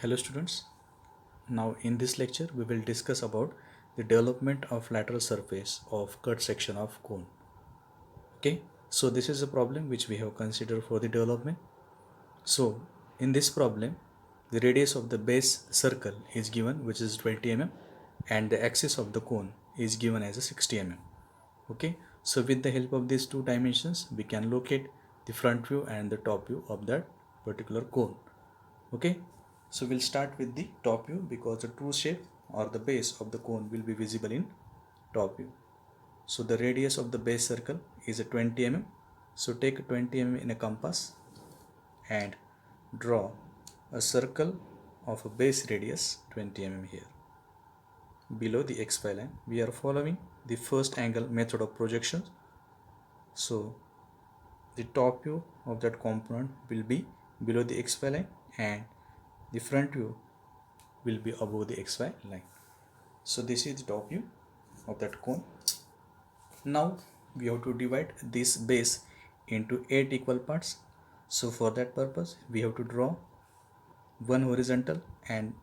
Hello students. Now in this lecture we will discuss about the development of lateral surface of cut section of cone. Okay, so this is a problem which we have considered for the development. So in this problem the radius of the base circle is given, which is 20 mm, and the axis of the cone is given as a 60 mm. Okay, so with the help of these two dimensions we can locate the front view and the top view of that particular cone. Okay, so we'll start with the top view because the true shape or the base of the cone will be visible in top view. So the radius of the base circle is a 20 mm. So take 20 mm in a compass and draw a circle of a base radius 20 mm here below the xy line. We are following the first angle method of projection. So the top view of that component will be below the xy line and the front view will be above the xy line. So this is the top view of that cone. Now we have to divide this base into 8 equal parts. So for that purpose we have to draw one horizontal and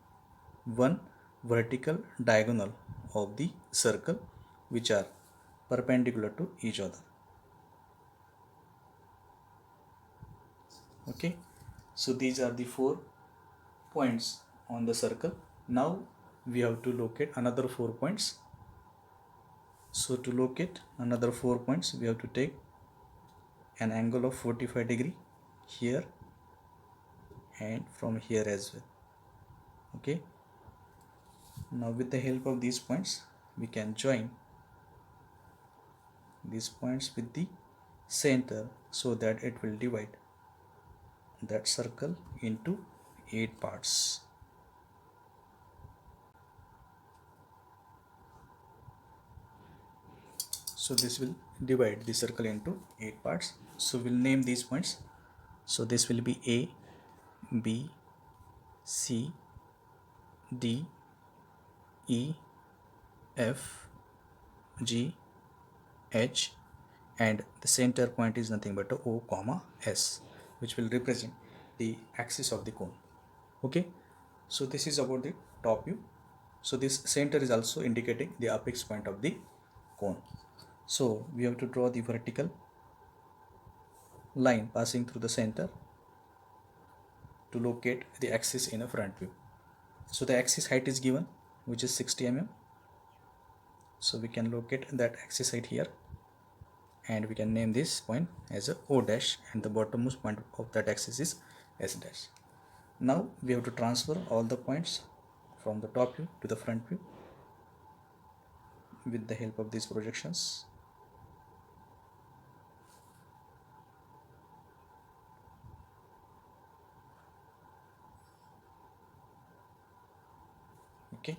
one vertical diagonal of the circle which are perpendicular to each other. Okay, so these are the 4 points on the circle. Now we have to locate another 4 points. So to locate another 4 points we have to take an angle of 45 degree here and from here as well. Okay, now with the help of these points we can join these points with the center so that it will divide that circle into 8 parts. So this will divide the circle into 8 parts. So we'll name these points. So this will be A, B, C, D, E, F, G, H, and the center point is nothing but a O comma S, which will represent the axis of the cone. Okay, so this is about the top view. So this center is also indicating the apex point of the cone. So we have to draw the vertical line passing through the center to locate the axis in a front view. So the axis height is given, which is 60 mm. So we can locate that axis height here and we can name this point as a O dash, and the bottommost point of that axis is S dash. Now we have to transfer all the points from the top view to the front view with the help of these projections. Okay,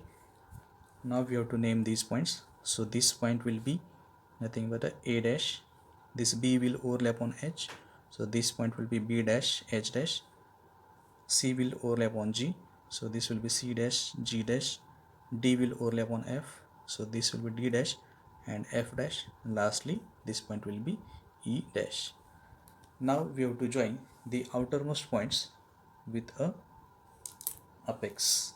now we have to name these points. So this point will be nothing but a dash, this B will overlap on H, so this point will be B dash, H dash, C will overlap on G, so this will be C dash, G dash, D will overlap on F, so this will be D dash and F dash, and lastly this point will be E dash. Now we have to join the outermost points with a apex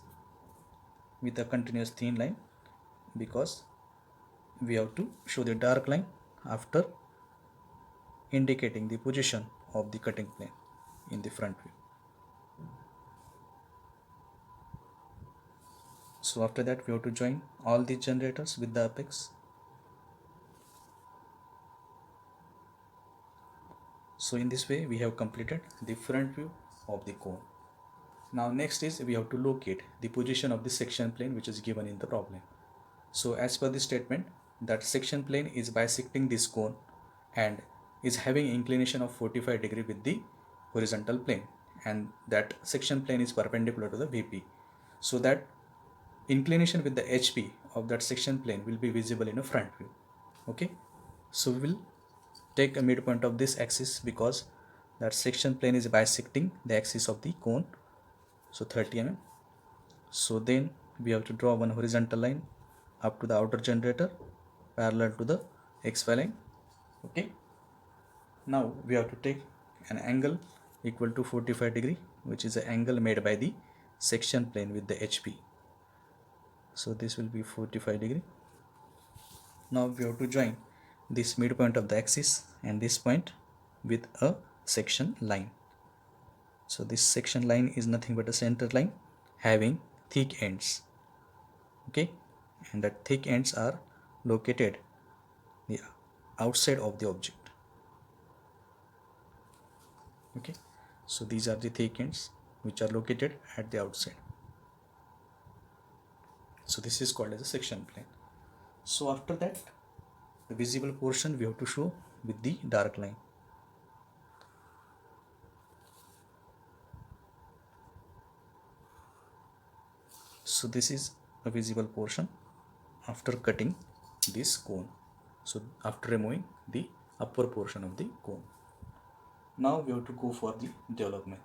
with a continuous thin line, because we have to show the dark line after indicating the position of the cutting plane in the front view. So after that we have to join all the generators with the apex. So in this way we have completed the front view of the cone. Now next is we have to locate the position of the section plane which is given in the problem. So as per the statement, that section plane is bisecting this cone and is having inclination of 45 degree with the horizontal plane, and that section plane is perpendicular to the VP. So that inclination with the HP of that section plane will be visible in a front view. Okay, so we will take a midpoint of this axis because that section plane is bisecting the axis of the cone, so 30 mm. So then we have to draw one horizontal line up to the outer generator parallel to the xy line. Okay, now we have to take an angle equal to 45 degree, which is the angle made by the section plane with the HP. So this will be 45 degree. Now we have to join this midpoint of the axis and this point with a section line. So this section line is nothing but a center line having thick ends. Okay, and the thick ends are located the outside of the object. Okay, so these are the thick ends which are located at the outside. So this is called as a section plane. So after that, the visible portion we have to show with the dark line. So this is a visible portion after cutting this cone. So after removing the upper portion of the cone. Now we have to go for the development.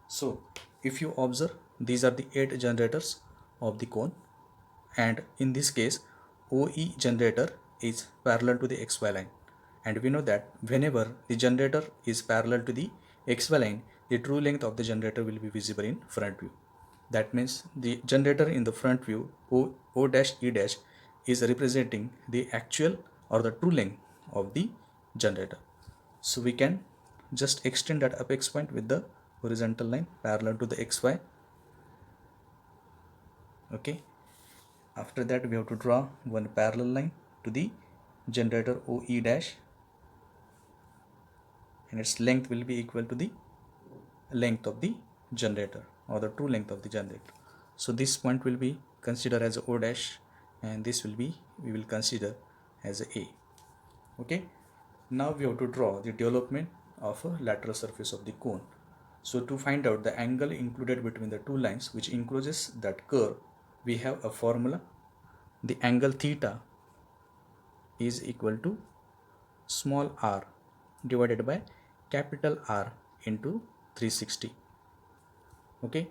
So if you observe, these are the 8 generators of the cone, and in this case OE generator is parallel to the XY line, and we know that whenever the generator is parallel to the XY line, the true length of the generator will be visible in front view. That means the generator in the front view O dash E dash is representing the actual or the true length of the generator. So we can just extend that apex point with the horizontal line parallel to the XY. Okay, after that we have to draw one parallel line to the generator OE dash, and its length will be equal to the length of the generator or the true length of the generator. So this point will be considered as a O dash, and this will be, we will consider as a A. Okay, now we have to draw the development of a lateral surface of the cone. So to find out the angle included between the two lines which encloses that curve, we have a formula. The angle theta is equal to small r divided by capital R into 360. Okay,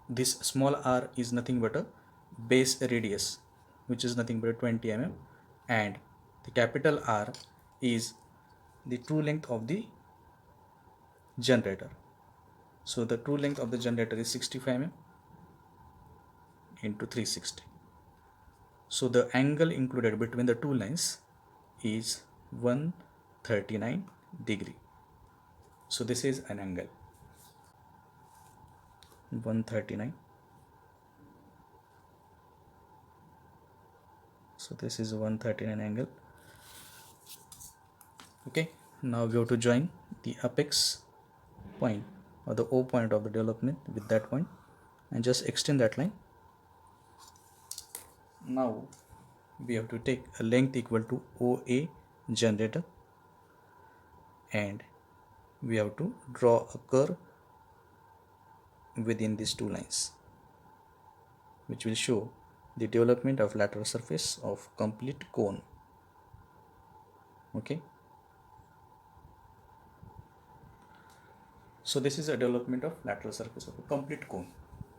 this small r is nothing but a base radius, which is nothing but a 20 mm, and the capital R is the true length of the generator. So the true length of the generator is 65 mm into 360. So the angle included between the two lines is 139 degree. So this is an angle 139. So this is 139 angle. Okay, now we have to join the apex point or the O point of the development with that point and just extend that line. Now we have to take a length equal to OA generator, and we have to draw a curve within these two lines which will show the development of lateral surface of complete cone. Okay, so this is a development of lateral surface of a complete cone,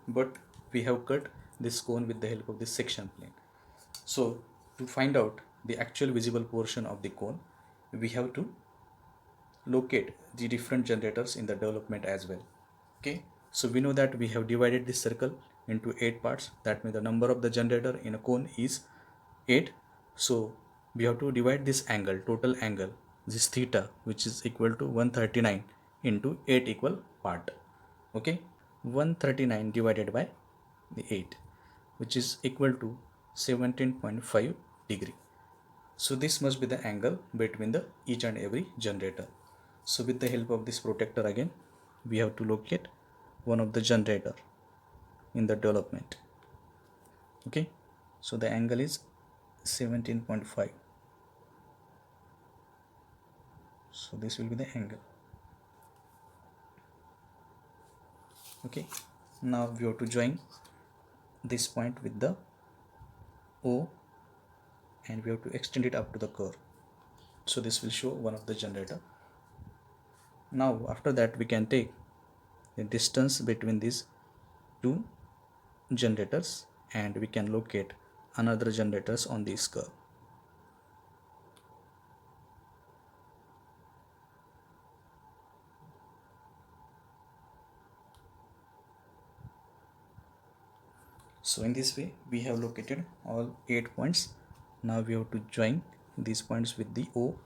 but we have cut this cone with the help of this section plane. So to find out the actual visible portion of the cone, we have to locate the different generators in the development as well. Okay, so we know that we have divided this circle into 8 parts. That means the number of the generator in a cone is 8. So we have to divide this angle, total angle, this theta, which is equal to 139 into 8 equal part. Okay, 139 divided by the 8, which is equal to 17.5 degree. So this must be the angle between the each and every generator. So with the help of this protector again, we have to locate one of the generator in the development. Okay, so the angle is 17.5. So this will be the angle. Okay, now we have to join this point with the O, and we have to extend it up to the curve. So this will show one of the generator. Now after that we can take the distance between these two generators, and we can locate another generators on this curve. So in this way we have located all 8 points. Now we have to join these points with the O,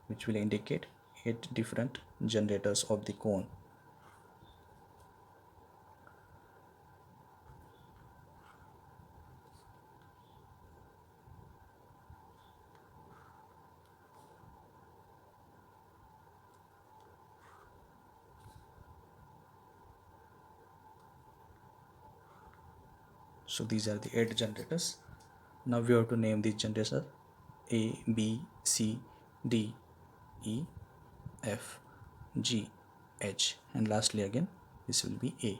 which will indicate 8 different generators of the cone. So these are the 8 generators. Now we have to name the generator A, B, C, D, E, F, G, H, and lastly again this will be A,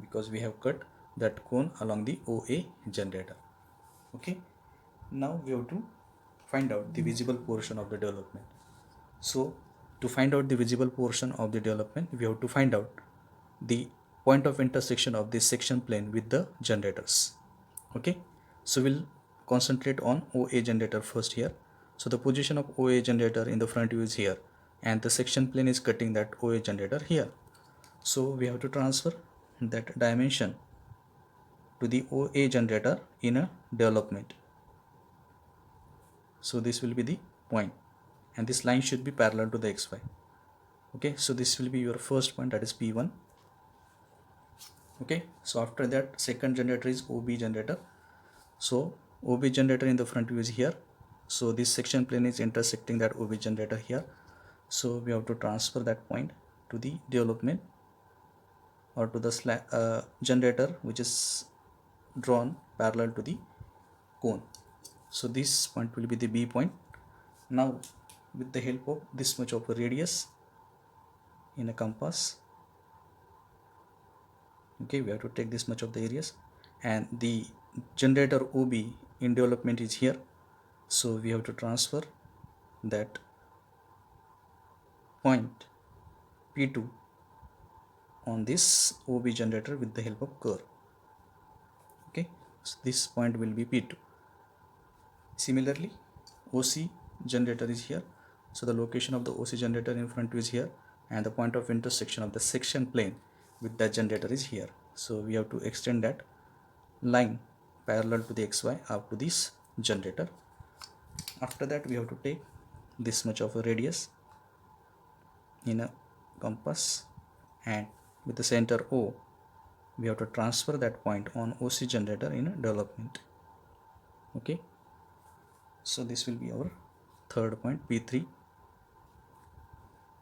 because we have cut that cone along the OA generator. Okay, now we have to find out the visible portion of the development. So to find out the visible portion of the development, we have to find out the point of intersection of this section plane with the generators. Okay, so we'll concentrate on OA generator first here. So the position of OA generator in the front view is here, and the section plane is cutting that OA generator here. So we have to transfer that dimension to the OA generator in a development. So this will be the point, and this line should be parallel to the XY. Okay, so this will be your first point, that is P1. Okay, so after that second generator is OB generator. So OB generator in the front view is here. So this section plane is intersecting that OB generator here. So we have to transfer that point to the development, or to the generator which is drawn parallel to the cone. So this point will be the B point. Now with the help of this much of a radius in a compass, okay, we have to take this much of the areas, and the generator OB in development is here. So we have to transfer that point P2 on this OB generator with the help of curve. Okay, so this point will be P2. Similarly, OC generator is here. So the location of the OC generator in front is here, and the point of intersection of the section plane with that generator is here. So we have to extend that line parallel to the XY up to this generator. After that we have to take this much of a radius in a compass, and with the center O we have to transfer that point on OC generator in a development. Okay, so this will be our third point, P3.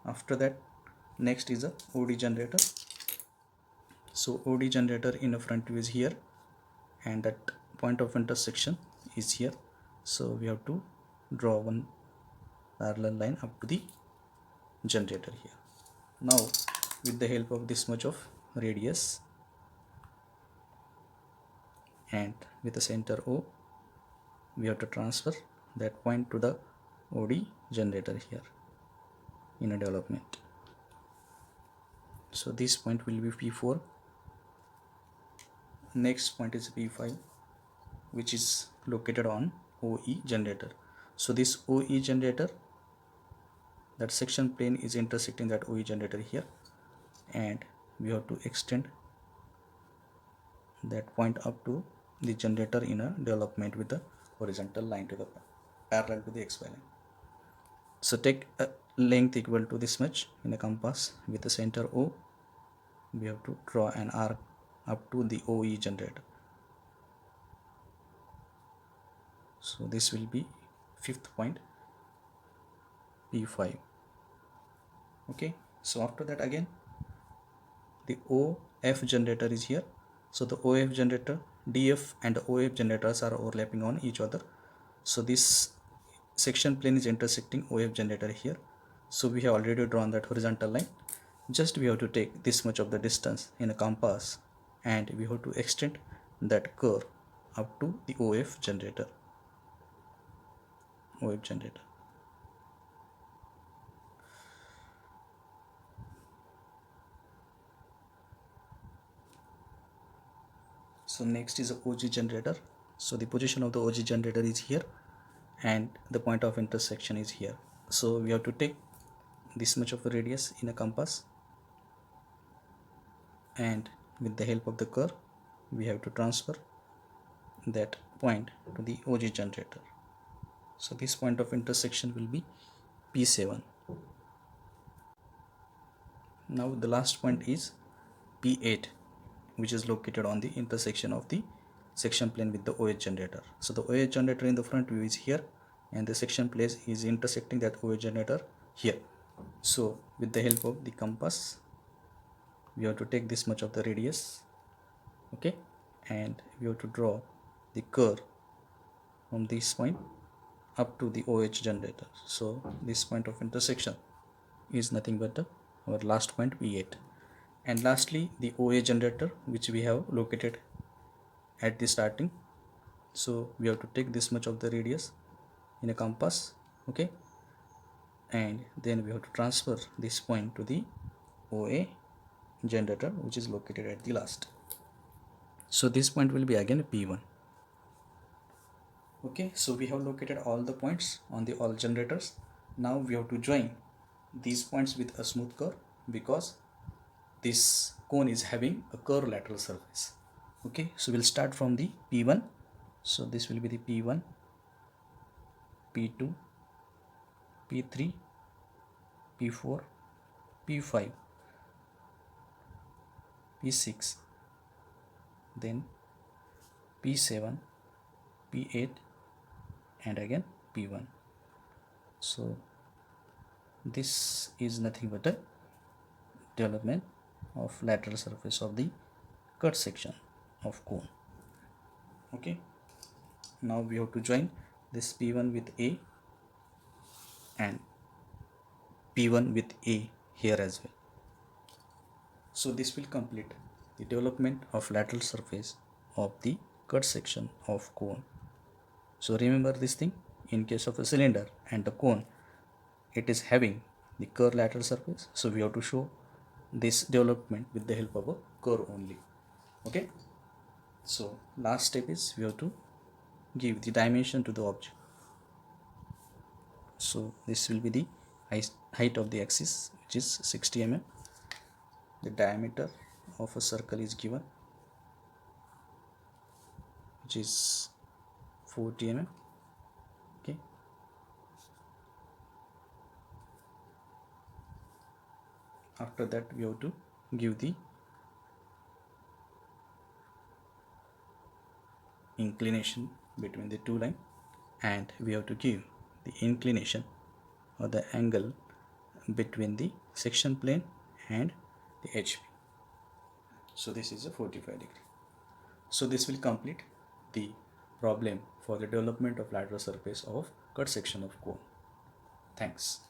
After that next is a OD generator. So OD generator in a front view is here, and that point of intersection is here. So we have to draw one parallel line up to the generator here. Now with the help of this much of radius and with the center O, we have to transfer that point to the OD generator here in a development. So this point will be P4. Next point is P5, which is located on OE generator. So this OE generator, that section plane is intersecting that OE generator here, and we have to extend that point up to the generator in a development with the horizontal line to the parallel to the XY line. So take a length equal to this much in a compass. With the center O, we have to draw an arc up to the OE generator. So this will be fifth point, P5. Okay, so after that again the OF generator is here. So the OF generator, DF and the OF generators are overlapping on each other. So this section plane is intersecting OF generator here. So we have already drawn that horizontal line. Just we have to take this much of the distance in a compass, and we have to extend that curve up to the OF generator. So next is a OG generator. So the position of the OG generator is here, and the point of intersection is here. So we have to take this much of a radius in a compass, and with the help of the curve we have to transfer that point to the OG generator. So this point of intersection will be P7. Now the last point is P8, which is located on the intersection of the section plane with the OH generator. So the OH generator in the front view is here, and the section plane is intersecting that OH generator here. So with the help of the compass, we have to take this much of the radius, okay, and we have to draw the curve from this point up to the OH generator. So this point of intersection is nothing but our last point P8. And lastly, the OA generator, which we have located at the starting. So we have to take this much of the radius in a compass, okay, and then we have to transfer this point to the OA generator, which is located at the last. So this point will be again P1. Okay, so we have located all the points on the all generators. Now we have to join these points with a smooth curve, because this cone is having a curved lateral surface. Okay, so we'll start from the P1. So this will be the P1, P2, P3, P4, P5, P6, then P7, P8, and again P1. So this is nothing but a development of lateral surface of the cut section of cone. Okay, now we have to join this P1 with A and P1 with A here as well. So this will complete the development of lateral surface of the cut section of cone. So remember this thing, in case of a cylinder and the cone, it is having the curved lateral surface. So we have to show this development with the help of a curve only. Okay, so last step is we have to give the dimension to the object. So this will be the height of the axis, which is 60 mm. The diameter of a circle is given, which is 40 mm. Okay, after that we have to give the inclination between the two lines, and we have to give the inclination or the angle between the section plane and the HP. So this is a 45 degree. So this will complete the problem for the development of lateral surface of cut section of cone. Thanks.